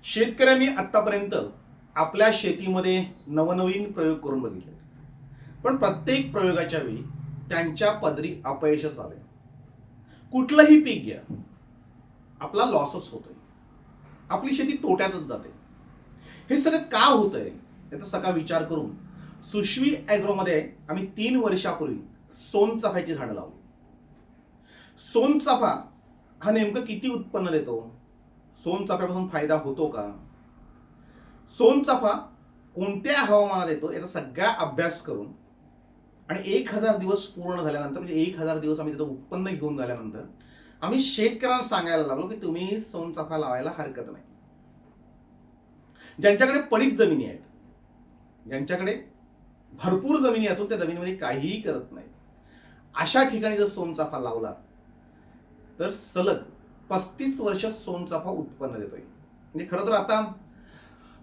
शेतकऱ्यांनी आतापर्यंत आपल्या शेतीमध्ये नवनवीन प्रयोग करून बघितले, पण प्रत्येक प्रयोगाच्या वेळी त्यांच्या पदरी अपयशच आले. कुठलंही पीक घ्या, आपला लॉसच होतोय, आपली शेती तोट्यातच जाते. हे सगळं का होतंय याचा सगळा विचार करून सुश्वी ॲग्रोमध्ये आम्ही 3 वर्षापूर्वी सोनचाफ्याची झाडं लावली. सोनचाफा हा नेमकं किती उत्पन्न देतो, सोनचाफ्यापासून फायदा होतो का, सोनचाफा कोणत्या हवामानात येतो याचा सगळा अभ्यास करून आणि 1000 दिवस पूर्ण झाल्यानंतर, म्हणजे 1000 दिवस आम्ही त्याचं उत्पन्न घेऊन झाल्यानंतर आम्ही शेतकऱ्यांना सांगायला लागलो की तुम्ही सोनचाफा लावायला हरकत नाही. ज्यांच्याकडे पडीत जमिनी आहेत, ज्यांच्याकडे भरपूर जमिनी असून त्या जमिनीमध्ये काहीही करत नाही, अशा ठिकाणी जर सोनचाफा लावला तर सलग 35 वर्ष सोनचाफा उत्पन्न देतोय. म्हणजे खरं तर आता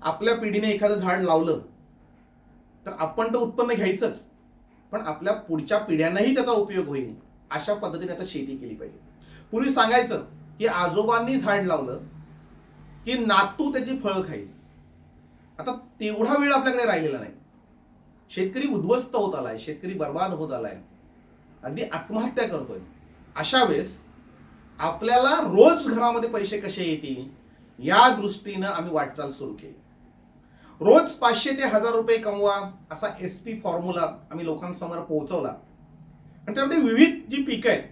आपल्या पिढीने एखादं झाड लावलं तर आपण तर उत्पन्न घ्यायचंच, पण आपल्या पुढच्या पिढ्यांनाही त्याचा उपयोग होईल अशा पद्धतीने आता शेती केली पाहिजे. पूर्वी सांगायचं की आजोबांनी झाड लावलं की नातू त्याची फळं खाईल. आता तेवढा वेळ आपल्याकडे राहिलेला नाही. शेतकरी उद्ध्वस्त होत आलाय, शेतकरी बर्बाद होत आलाय, अगदी आत्महत्या करतोय. अशा वेळेस आपल्याला रोज घरामध्ये पैसे कसे येतील या दृष्टीनं आम्ही वाटचाल सुरू केली. रोज 500 ते 1000 रुपये कमवा असा SP फॉर्म्युला आम्ही लोकांसमोर पोहोचवला. आणि त्यामध्ये विविध जी पिकं आहेत,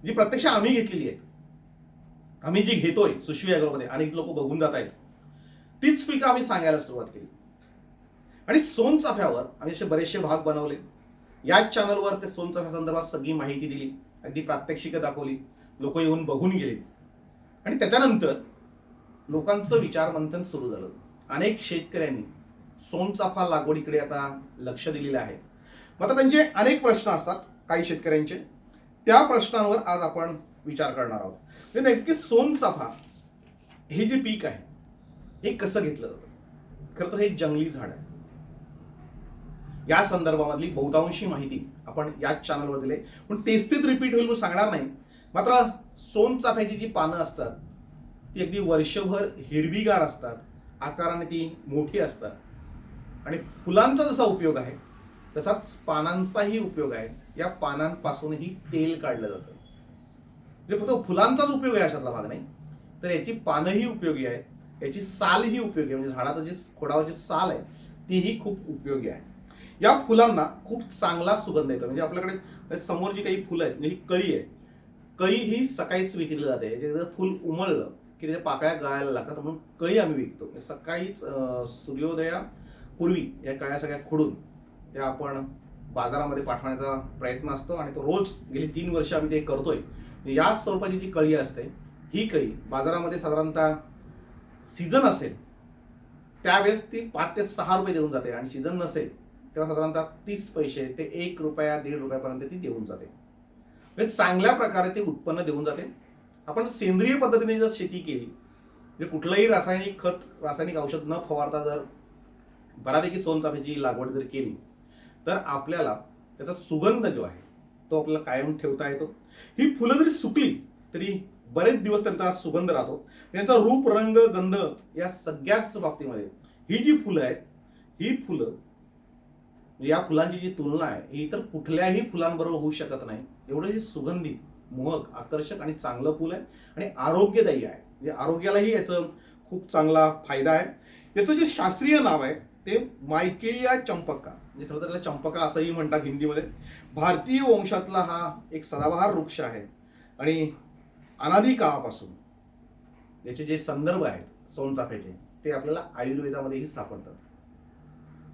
जी प्रत्यक्ष आम्ही घेतलेली आहेत, आम्ही जी घेतोय सुश्वी ॲग्रोमध्ये, अनेक लोक बघून जात आहेत, तीच पिकं आम्ही सांगायला सुरुवात केली. आणि सोनचाफ्यावर आम्ही असे बरेचसे भाग बनवले. याच चॅनलवर ते सोनचाफ्या संदर्भात सगळी माहिती दिली, अगदी प्रात्यक्षिकं दाखवली, लोक येऊन बघून गेले. आणि त्याच्यानंतर लोकांचं विचारमंथन सुरू झालं. अनेक शेतकऱ्यांनी सोनचाफा लागवडीकडे आता लक्ष दिलेलं आहे. आता त्यांचे अनेक प्रश्न असतात काही शेतकऱ्यांचे, त्या प्रश्नांवर आज आपण विचार करणार आहोत. म्हणजे नेमके सोनचाफा हे जे पीक आहे हे कसं घेतलं जातं. खरं तर हे जंगली झाड आहे. या संदर्भामधली बहुतांशी माहिती आपण याच चॅनलवर दिली, पण तेच रिपीट होईल म्हणून सांगणार नाही. मात्र सोनचाफ्याची जी पानं असतात ती अगदी वर्षभर हिरवीगार असतात, आकाराने ती मोठी असतात आणि फुलांचा जसा उपयोग आहे तसाच पानांचाही उपयोग आहे. या पानांपासूनही तेल काढलं जातं. म्हणजे फक्त फुलांचाच उपयोग आहे अशातला भाग नाही, तर याची पानंही उपयोगी आहे, याची सालही उपयोगी आहे. म्हणजे झाडाचं जे खोडावरची साल आहे तीही खूप उपयोगी आहे. या फुलांना खूप चांगला सुगंध येतो. म्हणजे आपल्याकडे समोर जी काही फुलं आहेत, म्हणजे ही कळी आहे, कळी ही सकाळीच विकली जाते. याचे फुल उमळलं की त्याच्या पाकळ्या गळायला लागतात, म्हणून कळी आम्ही विकतो. सकाळीच सूर्योदयापूर्वी या कळ्या सगळ्या खोडून त्या आपण बाजारामध्ये पाठवण्याचा प्रयत्न असतो आणि तो रोज गेली 3 वर्ष आम्ही ते करतोय. या स्वरूपाची जी कळी असते ही कळी बाजारामध्ये साधारणतः सीझन असेल त्यावेळेस ती 5 ते 6 रुपये देऊन जाते, आणि सीझन नसेल तेव्हा साधारणतः 30 पैसे ते 1 रुपया 1.5 रुपयापर्यंत ती देऊन जाते. म्हणजे चांगल्या प्रकारे ते उत्पन्न देऊन जाते. आपण सेंद्रिय पद्धतीने जर शेती केली, म्हणजे कुठलंही रासायनिक खत, रासायनिक औषध न फवारता जर बऱ्यापैकी सोनचाफ्याची लागवड जर केली तर आपल्याला त्याचा सुगंध जो आहे तो आपल्याला कायम ठेवता येतो. ही फुलं जरी सुकली तरी बरेच दिवस त्यांचा सुगंध राहतो. त्यांचा रूप, रंग, गंध या सगळ्याच बाबतीमध्ये ही जी फुलं आहेत, ही फुलं, या फुलांची जी तुलना आहे ही इतर कुठल्याही फुलांबरोबर होऊ शकत नाही. एवढं हे सुगंधी, मोहक, आकर्षक आणि चांगलं फुल आहे आणि आरोग्यदायी आहे. म्हणजे आरोग्यालाही याचं खूप चांगला फायदा आहे. याचं जे शास्त्रीय नाव आहे ते मायकेलिया चंपका, म्हणजे खरं तर त्याला चंपका असंही म्हणतात हिंदीमध्ये. भारतीय वंशातला हा एक सदाबहार वृक्ष आहे आणि अनादी काळापासून याचे जे संदर्भ आहेत सोनचाफ्याचे ते आपल्याला आयुर्वेदामध्येही सापडतात.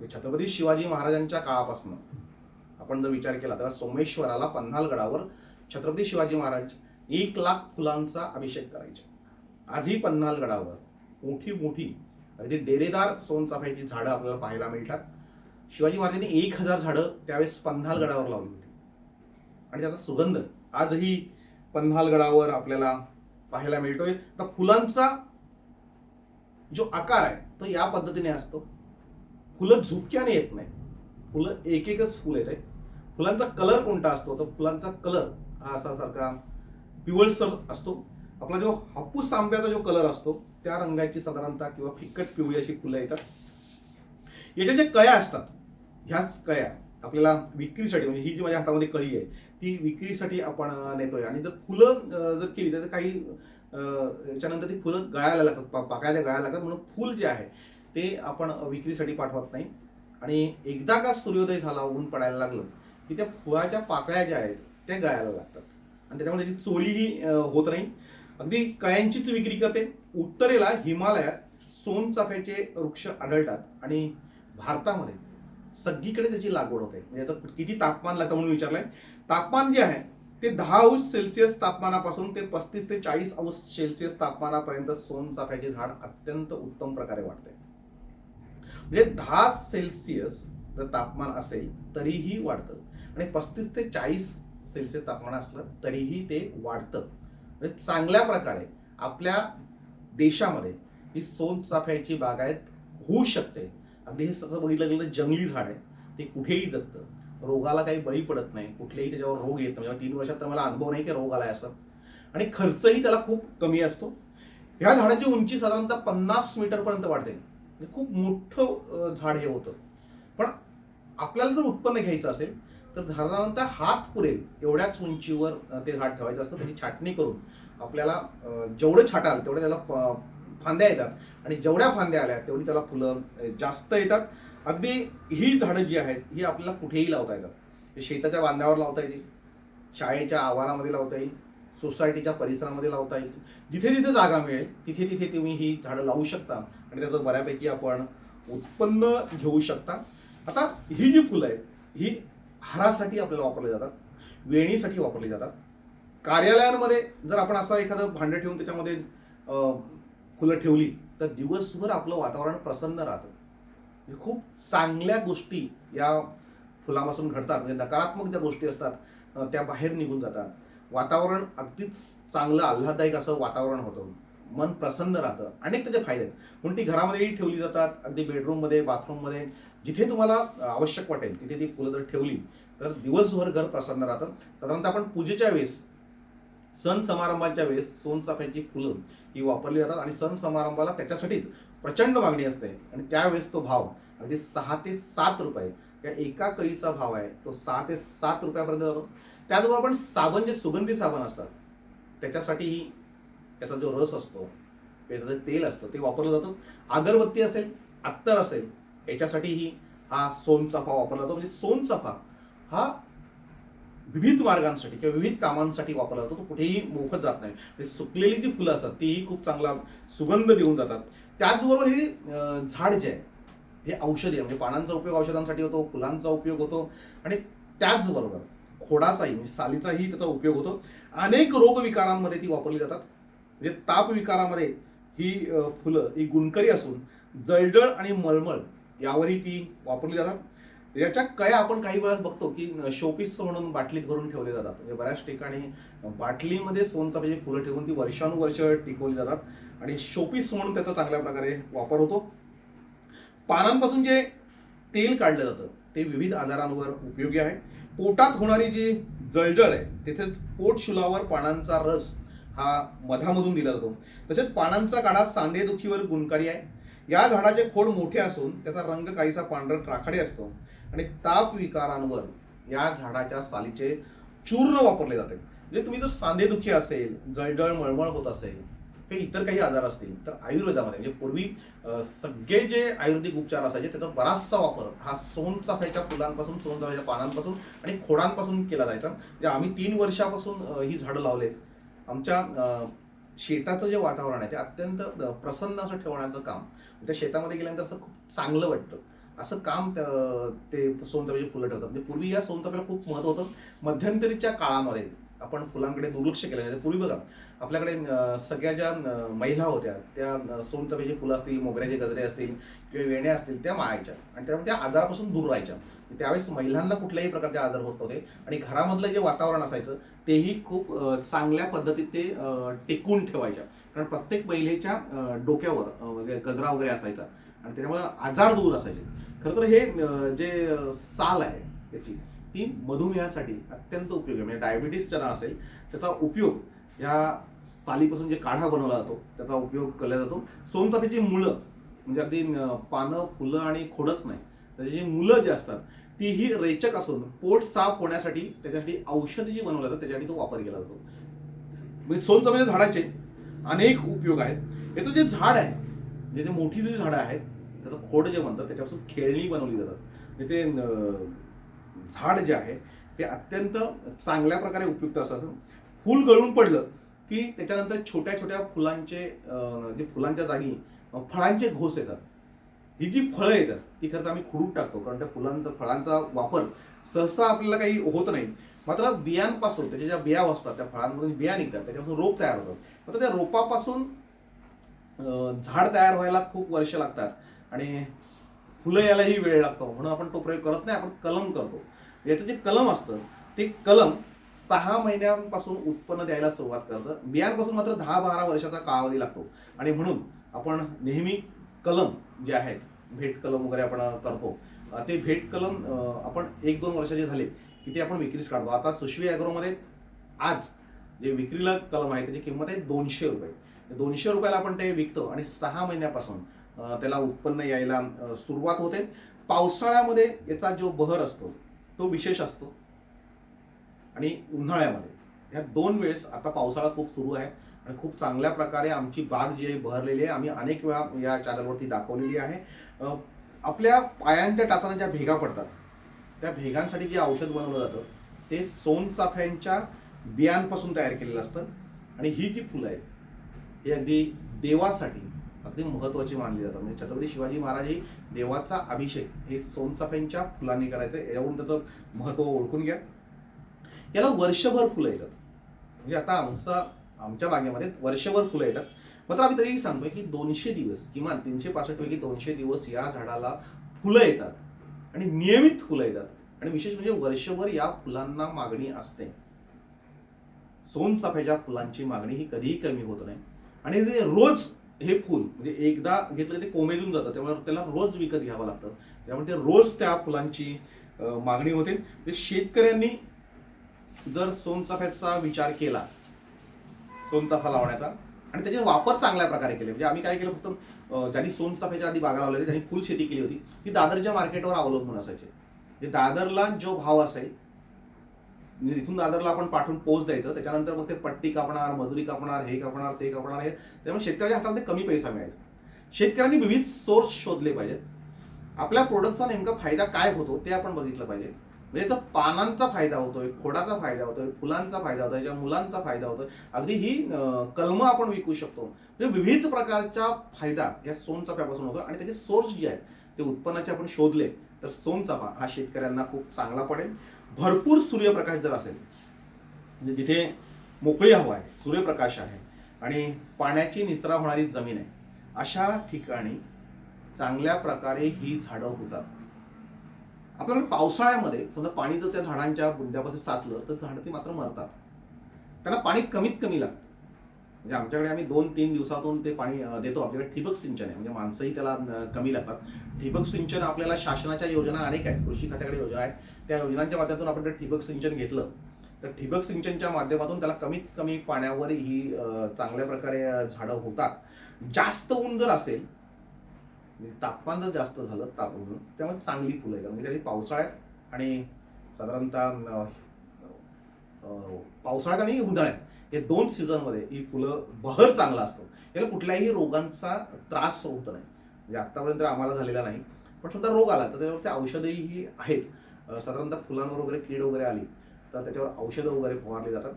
छत्रपती शिवाजी महाराजांच्या काळापासून आपण जर विचार केला तर सोमेश्वराला पन्हाळगडावर छत्रपती शिवाजी महाराज 1,00,000 फुलांचा अभिषेक करायचे. आजही पन्हाळगडावर मोठी मोठी अगदी डेरेदार सोनचाफ्याची झाडं आपल्याला पाहायला मिळतात. शिवाजी महाराजांनी 1000 झाडं त्यावेळेस पन्हाळगडावर लावली होती आणि त्याचा सुगंध आजही पन्हाळगडावर आपल्याला पाहायला मिळतोय. तर फुलांचा जो आकार आहे तो या पद्धतीने असतो. फुलं झुपक्याने येत नाही, फुलं एक एकच फुल येत आहे. फुलांचा कलर कोणता असतो तर फुलांचा कलर हा असा सारखा पिवळसर असतो. आपला जो हापूस आंब्याचा जो कलर असतो त्या रंगाची साधारणतः किंवा फिकट पिवळी अशी फुलं येतात. याच्या ज्या कळ्या असतात, ह्याच कळ्या आपल्याला विक्रीसाठी, म्हणजे ही जी माझ्या हातामध्ये कळी आहे ती विक्रीसाठी आपण नेतोय. आणि जर फुलं जर केली तर काही याच्यानंतर ती फुलं गळायला लागतात, पाकळ्या गळायला लागतात, म्हणून फुल जे आहे ते आपण विक्रीसाठी पाठवत नाही. आणि एकदा का सूर्योदय झाला, ऊन पडायला लागलं की त्या फुलाच्या पाकळ्या ज्या आहेत त्या गळायला लागतात आणि त्याच्यामुळे त्याची चोरीही होत नाही. अगदी कळ्यांचीच विक्री करते. उत्तरेला हिमालयात सोनचाफ्याचे वृक्ष आढळतात आणि भारतामध्ये सगळीकडे त्याची लागवड होते. म्हणजे याचं किती तापमान लागतं म्हणून विचारलंय. तापमान जे आहे ते 10°C तापमानापासून ते 35 ते 40°C तापमानापर्यंत सोनचाफ्याचे झाड अत्यंत उत्तम प्रकारे वाढते. म्हणजे 10°C जर तापमान असेल तरीही वाढतं आणि 35 ते 40°C तापमान असलं तरीही ते वाढतं. म्हणजे चांगल्या प्रकारे आपल्या देशामध्ये ही सोनचाफ्याची बागायत होऊ शकते. अगदी हे सगळं बघितलं गेलं तर जंगली झाड आहे, ते कुठेही जगतं, रोगाला काही बळी पडत नाही, कुठलेही त्याच्यावर रोग येत नाही. 3 वर्षात तर मला अनुभव नाही की रोग आलाय असं. आणि खर्चही त्याला खूप कमी असतो. ह्या झाडाची उंची साधारणतः 50 मीटरपर्यंत वाढते. म्हणजे खूप मोठं झाड हे होतं. पण आपल्याला जर उत्पन्न घ्यायचं असेल तर साधारणतः हात पुरेल एवढ्याच उंचीवर ते झाड ठेवायचं असतं. त्याची छाटणी करून आपल्याला जेवढं छाटाल तेवढे त्याला फांद्या येतात आणि जेवढ्या फांद्या आल्या तेवढी त्याला फुलं जास्त येतात. अगदी ही झाडं जी आहेत ही आपल्याला कुठेही लावता येतात. शेताच्या बांधावर लावता येतील, शाळेच्या आवारामध्ये लावता येईल, सोसायटीच्या परिसरामध्ये लावता येईल. जिथे जिथे जागा मिळेल तिथे तिथे तुम्ही ही झाडं लावू शकता आणि त्याचं बऱ्यापैकी आपण उत्पन्न घेऊ शकता. आता ही जी फुलं आहेत ही हारासाठी आपल्याला वापरली जातात, वेणीसाठी वापरली जातात. कार्यालयांमध्ये जर आपण असं एखादं भांडं ठेवून त्याच्यामध्ये फुलं ठेवली तर दिवसभर आपलं वातावरण प्रसन्न राहतं. म्हणजे खूप चांगल्या गोष्टी या फुलापासून घडतात. म्हणजे नकारात्मक ज्या गोष्टी असतात त्या बाहेर निघून जातात. वातावरण अगदीच चांगलं आल्हाददायक असं वातावरण होतं, मन प्रसन्न राहतं. अनेक त्याचे फायदे आहेत म्हणून ती घरामध्येही ठेवली जातात. अगदी बेडरूममध्ये, बाथरूममध्ये, जिथे तुम्हाला आवश्यक वाटेल तिथे ती फुलं जर ठेवली तर दिवसभर घर प्रसन्न राहतं. साधारणतः आपण पूजेच्या वेळेस, सण समारंभाच्या वेळेस सोनचाफ्याची फुलं ही वापरली जातात आणि सण समारंभाला त्याच्यासाठीच प्रचंड मागणी असते. आणि त्यावेळेस तो भाव अगदी 6 ते 7 रुपये या एका कळीचा भाव आहे तो 6 ते 7 रुपयापर्यंत जातो. त्याचबरोबर आपण साबण, जे सुगंधी साबण असतात त्याच्यासाठीही त्याचा जो रस असतो, त्याचं जे तेल असतं ते वापरलं जातं. अगरबत्ती असेल, अत्तर असेल, याच्यासाठीही हा सोनचाफा वापरला जातो. म्हणजे सोनचाफा हा विविध मार्गांसाठी किंवा विविध कामांसाठी वापरला जातो. तो कुठेही मोफत जात नाही. म्हणजे सुकलेली जी फुलं असतात तीही खूप चांगला सुगंध देऊन जातात. त्याचबरोबर हे झाड जे आहे हे औषधी आहे. म्हणजे पानांचा उपयोग औषधांसाठी होतो, फुलांचा उपयोग होतो आणि त्याचबरोबर खोडाचाही म्हणजे सालीचाही त्याचा उपयोग होतो. अनेक रोगविकारांमध्ये ती वापरली जातात. म्हणजे ताप विकारामध्ये ही फुलं ही गुणकारी असून जळजळ आणि मळमळ यावरही ती वापरली जातात. याच्या कळ्या आपण काही वेळा बघतो की शोपीस म्हणून बाटलीत भरून ठेवले जातात. म्हणजे बऱ्याच ठिकाणी बाटलीमध्ये सोनचाफ्याची फुलं ठेवून ती वर्षानुवर्ष टिकवली जातात आणि शोपीस म्हणून त्याचा चांगल्या प्रकारे वापर होतो. पानांपासून जे तेल काढलं जातं ते विविध आजारांवर उपयोगी आहे. पोटात होणारी जी जळजळ आहे तिथे पोटशुलावर पानांचा रस हा मधामधून दिला जातो. तसेच पानांचा काढा सांधेदुखीवर गुणकारी आहे. या झाडाचे खोड मोठे असून त्याचा रंग काहीसा पांढरट राखाडी असतो आणि ताप विकारांवर या झाडाच्या सालीचे चूर्ण वापरले जाते. म्हणजे तुम्ही जर सांधेदुखी असेल, जळजळ मळमळ होत असेल, हे इतर काही आजार असतील तर आयुर्वेदामध्ये म्हणजे पूर्वी सगळे जे आयुर्वेदिक उपचार असायचे त्याचा बराचसा वापर हा सोनचाफ्याच्या फुलांपासून, सोनचाफ्याच्या पानांपासून आणि खोडांपासून केला जायचा. म्हणजे आम्ही 3 वर्षापासून ही झाडं लावलेत. आमच्या शेताचं जे वातावरण आहे ते अत्यंत प्रसन्न असं ठेवण्याचं काम, त्या शेतामध्ये गेल्यानंतर असं खूप चांगलं वाटतं. असं काम ते सोनचाफ्याची फुलं ठेवतात. म्हणजे पूर्वी या सोनचाफ्याला खूप महत्त्व होतं. मध्यंतरीच्या काळामध्ये आपण फुलांकडे दुर्लक्ष केलं नाही. पूर्वी बघा आपल्याकडे सगळ्या ज्या महिला होत्या त्या सोनचाफ्याची फुलं असतील, मोगऱ्याचे गजरे असतील किंवा वेण्या असतील त्या माळायच्या आणि त्यामुळे त्या आजारापासून दूर राहायच्या. त्यावेळेस महिलांना कुठल्याही प्रकारचे आजार होत नव्हते आणि घरामधलं जे वातावरण असायचं तेही खूप चांगल्या पद्धतीत ते टिकून ठेवायच्या. कारण प्रत्येक महिलेच्या डोक्यावर गजरा वगैरे असायचा आणि त्याच्यामुळे आजार दूर असायचे. खरं तर हे जे साल आहे त्याची ती मधुमेहासाठी अत्यंत उपयोगी आहे. म्हणजे डायबिटीस ज्यांना असेल त्याचा उपयोग या सालीपासून जे काढा बनवला जातो त्याचा उपयोग केला जातो. सोनचाफ्याची मुळं म्हणजे अगदी पानं, फुलं आणि खोडच नाही, त्याची जी मुलं जी असतात तीही रेचक असून पोट साफ होण्यासाठी त्याच्यासाठी औषध जी बनवलं जातं त्याच्यासाठी तो वापर केला जातो. म्हणजे सोनचाफ्याच्या झाडाचे अनेक उपयोग आहेत. याचं जे झाड आहे म्हणजे ते मोठी जी झाडं आहेत त्याचं खोड जे म्हणतात त्याच्यापासून खेळणी बनवली जातात. म्हणजे ते झाड जे आहे ते अत्यंत चांगल्या प्रकारे उपयुक्त असतं. फूल गळून पडलं की त्याच्यानंतर छोट्या छोट्या फुलांचे जे फुलांच्या जागी फळांचे घोस येतात. ही जी फळं येतात ती खरं तर आम्ही खुडून टाकतो, कारण त्या फळांचा वापर सहसा आपल्याला काही होत नाही. मात्र बियांपासून त्याच्या ज्या बिया असतात त्या फळांमधून बिया निघतात, त्याच्यापासून रोप तयार होतात. मात्र त्या रोपापासून झाड तयार व्हायला खूप वर्ष लागतात आणि फुलं यायलाही वेळ लागतो. म्हणून आपण तो प्रयोग करत नाही, आपण कलम करतो. याचं जे कलम असतं ते कलम 6 महिन्यांपासून उत्पन्न द्यायला सुरुवात करतं. बियांपासून मात्र 10-12 वर्षाचा कालावधी लागतो. आणि म्हणून आपण नेहमी कलम जे आहेत, भेट कलम वगैरे आपण करतो, ते भेट कलम आपण 1-2 वर्षाचे झाले की ते आपण विक्रीस काढतो. आता सुशवी ॲग्रोमध्ये आज जे विक्रीला कलम आहे त्याची किंमत आहे 200 रुपये. 200 रुपयाला आपण ते विकतो आणि 6 महिन्यापासून त्याला उत्पन्न यायला सुरुवात होते. पावसाळ्यामध्ये याचा जो बहर असतो तो विशेष असतो आणि उन्हाळ्यामध्ये ह्या 2 वेळेस, आता पावसाळा खूप सुरू आहे आणि खूप चांगल्या प्रकारे आमची बाग जी आहे बहरलेली आहे. आम्ही अनेक वेळा या चॅनलवरती दाखवलेली आहे. आपल्या पायांच्या टाचाना ज्या भेगा पडतात त्या भेगांसाठी जे औषध बनवलं जातं ते सोनचाफ्यांच्या बियांपासून तयार केलेलं असतं. आणि ही जी फुलं आहेत ही अगदी देवासाठी अगदी महत्त्वाची मानली जातात. म्हणजे छत्रपती शिवाजी महाराज ही देवाचा अभिषेक हे सोनचाफ्यांच्या फुलांनी करायचं. यावरून त्याचं महत्त्व ओळखून घ्या. याला वर्षभर फुलं येतात. म्हणजे आता आमच्या बागेमध्ये वर्षभर फुलं येतात. मात्र आम्ही तरीही सांगतोय की 200 दिवस, किमान 365 पैकी 200 दिवस या झाडाला फुलं येतात आणि नियमित फुलं येतात. आणि विशेष म्हणजे वर्षभर या फुलांना मागणी असते. सोनचाफ्याच्या फुलांची मागणी ही कधीही कमी होत नाही. आणि ते रोज हे फुल म्हणजे एकदा घेतलं ते कोमेजून जातं, त्यामुळे त्याला रोज विकत घ्यावं लागतं. त्यामुळे ते रोज त्या फुलांची मागणी होते. शेतकऱ्यांनी जर सोनचाफ्याचा विचार केला, सोनचाफा लावण्याचा, आणि त्याचे वापर चांगल्या प्रकारे केले, म्हणजे आम्ही काय केलं, फक्त ज्यांनी सोनचाफ्याच्या आधी बागा लावल्या त्यांनी फुल शेती केली होती ती दादरच्या मार्केटवर अवलंबून असायचे. म्हणजे दादरला जो भाव असेल, म्हणजे इथून दादरला आपण पाठवून पोच द्यायचं, त्याच्यानंतर मग ते पट्टी कापणार, मजुरी कापणार, हे कापणार, ते कापणार, हे त्यामुळे शेतकऱ्याच्या हातामध्ये कमी पैसा मिळायचा. शेतकऱ्यांनी विविध सोर्स शोधले पाहिजेत. आपल्या प्रोडक्टचा नेमका फायदा काय होतो ते आपण बघितलं पाहिजे. म्हणजे याचा पानांचा फायदा होतोय, खोडाचा फायदा होतोय, फुलांचा फायदा होतोय, याच्या मुलांचा फायदा होतोय, अगदी ही कलमं आपण विकू शकतो. म्हणजे विविध प्रकारचा फायदा या सोनचाफ्यापासून होतो. आणि त्याचे सोर्स जे आहेत ते उत्पन्नाचे आपण शोधले तर सोनचाफा हा शेतकऱ्यांना खूप चांगला पडेल. भरपूर सूर्यप्रकाश जर असेल, म्हणजे जिथे मोकळी हवा आहे, सूर्यप्रकाश आहे आणि पाण्याची निचरा होणारी जमीन आहे, अशा ठिकाणी चांगल्या प्रकारे ही झाडं होतात. आपल्याला पावसाळ्यामध्ये समजा पाणी जर त्या झाडांच्या बुंद्यापासून साचलं तर झाडं ती मात्र मरतात. त्यांना पाणी कमीत कमी लागतं. म्हणजे आमच्याकडे आम्ही 2-3 दिवसातून ते पाणी देतो. आपल्याकडे ठिबक सिंचन आहे, म्हणजे माणसंही त्याला कमी लागतात. ठिबक सिंचन आपल्याला शासनाच्या योजना अनेक आहेत, कृषी खात्याकडे योजना आहेत. त्या योजनांच्या माध्यमातून आपण ते ठिबक सिंचन घेतलं तर ठिबक सिंचनच्या माध्यमातून त्याला कमीत कमी पाण्यावर ही चांगल्या प्रकारे झाडं होतात. जास्त ऊन जर असेल, तापमान जर जास्त झालं त्यामुळे चांगली फुलं येतात. म्हणजे पावसाळ्यात आणि साधारणतः पावसाळ्यात आणि उन्हाळ्यात या 2 सीझनमध्ये ही फुलं बहर चांगला असतो. याला कुठल्याही रोगांचा त्रास होत नाही. म्हणजे आत्तापर्यंत आम्हाला झालेला नाही, पण सुद्धा रोग आला तर त्याच्यावर ते औषधंही आहेत. साधारणतः फुलांवर वगैरे कीड वगैरे आली तर त्याच्यावर औषधं वगैरे फवारली जातात.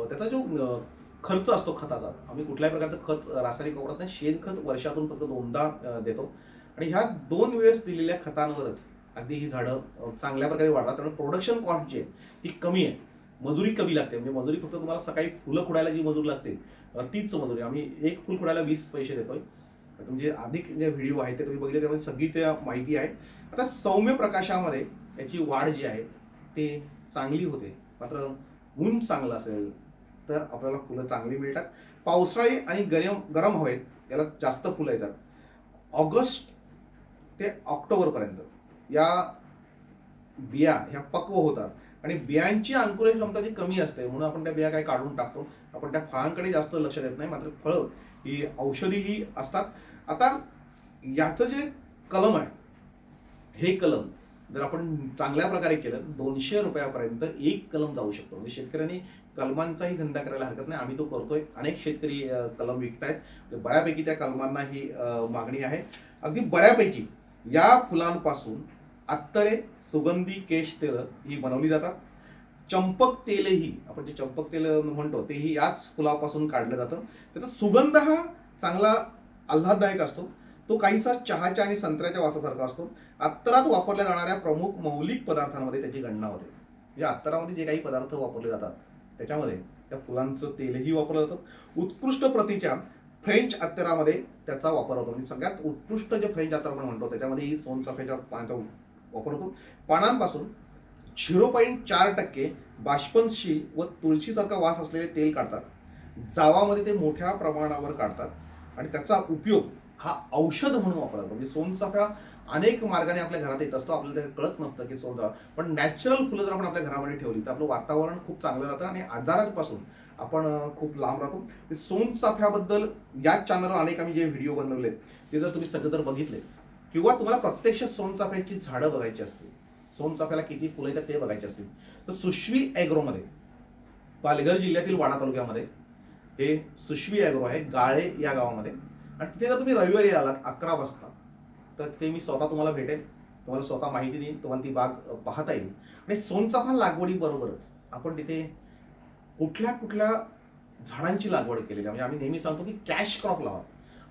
त्याचा जो खर्च असतो खताचा, आम्ही कुठल्याही प्रकारचं खत रासायनिक वापरत नाही. शेणखत वर्षातून फक्त 2दा देतो आणि ह्या 2 वेळेस दिलेल्या खतांवरच अगदी ही झाडं चांगल्या प्रकारे वाढतात. त्यामुळे प्रोडक्शन कॉस्ट जी आहे ती कमी आहे. मजुरी कमी लागते. म्हणजे मजुरी फक्त तुम्हाला सकाळी फुलं खुडायला जी मजुरी लागते तीच मजुरी आम्ही 1 फुल खुडायला 20 पैसे देतोय. म्हणजे अधिक जे व्हिडिओ आहे ते तुम्ही बघितले, त्यामध्ये सगळी त्या माहिती आहे. आता सौम्य प्रकाशामध्ये याची वाढ जी आहे ते चांगली होते. मात्र ऊन चांगलं असेल तर आपल्याला फुलं चांगली मिळतात. पावसाळी आणि गरम हवेत याला जास्त फुलं येतात. ऑगस्ट ते ऑक्टोबरपर्यंत या बिया ह्या पक्व होतात. आणि बियांची अंकुरण क्षमता जी कमी असते म्हणून आपण त्या बिया काय काढून टाकतो. आपण त्या फळांकडे जास्त लक्ष देत नाही. मात्र फळं ही औषधीही असतात. आता याचं जे कलम आहे, हे कलम जर आपण चांगल्या प्रकारे केलं 200 रुपयापर्यंत एक कलम जाऊ शकतो. म्हणजे शेतकऱ्यांनी कलमांचाही धंदा करायला हरकत नाही. आम्ही तो करतोय. अनेक शेतकरी कलम विकतायत. बऱ्यापैकी त्या कलमांना ही मागणी आहे. अगदी बऱ्यापैकी या फुलांपासून अत्तरे, सुगंधी केश तेल ही बनवली जातात. चंपक तेलही, आपण जे चंपक तेल म्हणतो तेही याच फुलापासून काढलं जातं. त्याचा सुगंध हा चांगला आल्हाददायक असतो. तो काहीसा चहाच्या आणि संत्र्याच्या वासासारखा असतो. अत्तरात वापरल्या जाणाऱ्या प्रमुख मौलिक पदार्थांमध्ये त्याची गणना होते. म्हणजे अत्तरामध्ये जे काही पदार्थ वापरले जातात त्याच्यामध्ये त्या फुलांचं तेलही वापरलं जातं. उत्कृष्ट प्रतीच्या फ्रेंच अत्तरामध्ये त्याचा वापर होतो. म्हणजे सगळ्यात उत्कृष्ट जे फ्रेंच अत्तर आपण म्हणतो त्याच्यामध्ये ही सोनचाफ्याच्या पानाचा वापर होतो. पानांपासून 0.4% बाष्पनशील व तुळशीसारखा वास असलेले तेल काढतात. जावामध्ये ते मोठ्या प्रमाणावर काढतात आणि त्याचा उपयोग हा औषध म्हणून वापरला जातो. म्हणजे सोनचाफा अनेक मार्गाने आपल्या घरात येत असतो. आपल्याला ते कळत नसतं की सोनचाफा, पण नॅचरल फुलं जर आपण आपल्या घरामध्ये ठेवली तर आपलं वातावरण खूप चांगलं राहतं आणि आजारांपासून आपण खूप लांब राहतो. सोनचाफ्याबद्दल याच चॅनलवर अनेक आम्ही जे व्हिडिओ बनवले ते जर तुम्ही सगळं जर बघितले किंवा तुम्हाला प्रत्यक्ष सोनचाफ्याची झाडं बघायची असतील, सोनचाफ्याला किती फुलं येतात ते बघायचे असतील तर सुश्वी ॲग्रोमध्ये पालघर जिल्ह्यातील वाडा तालुक्यामध्ये हे सुश्वी ॲग्रो आहे, गाळे या गावामध्ये. आणि तिथे जर तुम्ही रविवारी आलात 11 वाजता तर ते मी स्वतः तुम्हाला भेटेल, तुम्हाला स्वतः माहिती देईन, तुम्हाला ती बाग पाहता येईल. आणि सोनचाफा लागवडीबरोबरच आपण तिथे कुठल्या कुठल्या झाडांची लागवड केलेली आहे. म्हणजे आम्ही नेहमी सांगतो की कॅश क्रॉप लावा.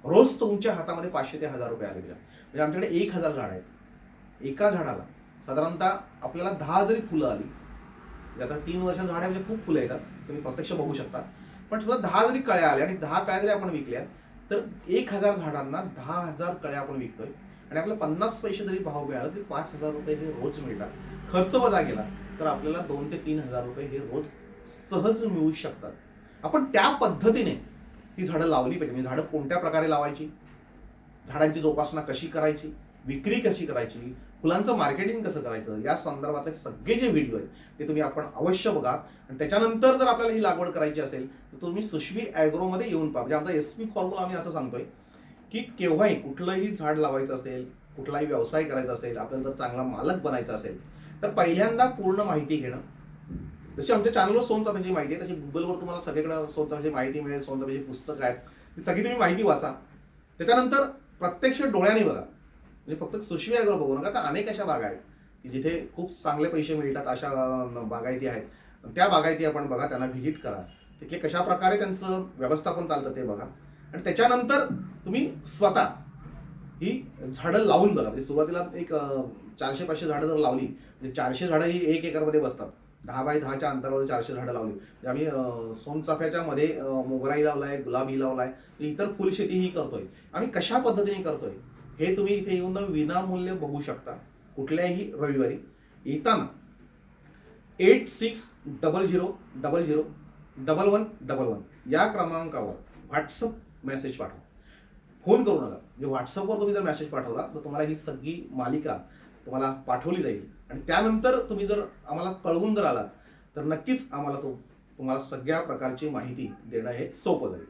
रोज तुमच्या हातामध्ये 500 ते 1000 रुपये आलेले आहेत. म्हणजे आमच्याकडे 1000 झाड आहेत. एका झाडाला साधारणतः आपल्याला 10 जरी फुलं आली, आता 3 वर्षाचं झाड आहे म्हणजे खूप फुलं येतात, तुम्ही प्रत्यक्ष बघू शकता. पण सुद्धा 10 जरी कळ्या आल्या आणि 10 कळ्या जरी आपण विकल्या तर 1000 झाडांना 10,000 कळ्या आपण विकतोय आणि आपल्याला 50 पैसे जरी भाव मिळाला तरी 5000 रुपये हे रोज मिळतात. खर्च वजा गेला तर आपल्याला 2 ते 3000 रुपये हे रोज सहज मिळू शकतात. आपण त्या पद्धतीने ती झाडं लावली पाहिजे. म्हणजे झाडं कोणत्या प्रकारे लावायची, झाडांची जोपासना कशी करायची, विक्री कशी करायची, फुलांचं मार्केटिंग कसं करायचं, या संदर्भातले सगळे जे व्हिडिओ आहेत ते तुम्ही आपण अवश्य बघा. आणि त्याच्यानंतर जर आपल्याला ही लागवड करायची असेल तर तुम्ही सुश्वी ॲग्रोमध्ये येऊन पहा. म्हणजे आमचा SP फॉर्म्युला आम्ही असं सांगतोय की केव्हाही कुठलंही झाड लावायचं असेल, कुठलाही व्यवसाय करायचा असेल, आपल्याला जर चांगला मालक बनायचा असेल तर पहिल्यांदा पूर्ण माहिती घेणं. जशी आमच्या चॅनलवर सोनचाफ्याची माहिती आहे तशी गुगलवर तुम्हाला सगळीकडे सोनचाफ्याची माहिती मिळेल. सोनचाफ्याची पुस्तकं आहेत, ती सगळी तुम्ही माहिती वाचा. त्याच्यानंतर प्रत्यक्ष डोळ्याने बघा. म्हणजे फक्त सुश्वी ॲग्रो बघू नका. तर अनेक अशा बागा आहेत की जिथे खूप चांगले पैसे मिळतात. अशा बागायती आहेत. त्या बागायती आपण बघा, त्यांना व्हिजिट करा, तिथले कशा प्रकारे त्यांचं व्यवस्थापन चालतं ते बघा. आणि त्याच्यानंतर तुम्ही स्वतः ही झाडं लावून बघा. म्हणजे सुरुवातीला एक 400-500 झाडं जर लावली म्हणजे 400 झाडं ही 1 एकरमध्ये बसतात. 10 बाय 10च्या अंतरावर 400 झाडं लावली. म्हणजे आम्ही सोनचाफ्याच्या मध्ये मोगराही लावलाय, गुलाबी लावलाय, इतर फुलशेती ही करतोय. आम्ही कशा पद्धतीने करतोय हे तुम्ही इथे येऊन विनामूल्य बघू शकता. कुठल्याही रविवारी येताना 8600001111 या क्रमांकावर व्हॉट्सअप मेसेज पाठवा. फोन करू नका. म्हणजे व्हॉट्सअपवर तुम्ही जर मेसेज पाठवला तर तुम्हाला ही सगळी मालिका तुम्हाला पाठवली जाईल. आणि त्यानंतर तुम्ही जर आम्हाला कळवून जर आलात तर नक्कीच आम्हाला तुम्हाला सगळ्या प्रकारची माहिती देणं हे सोपं जाईल.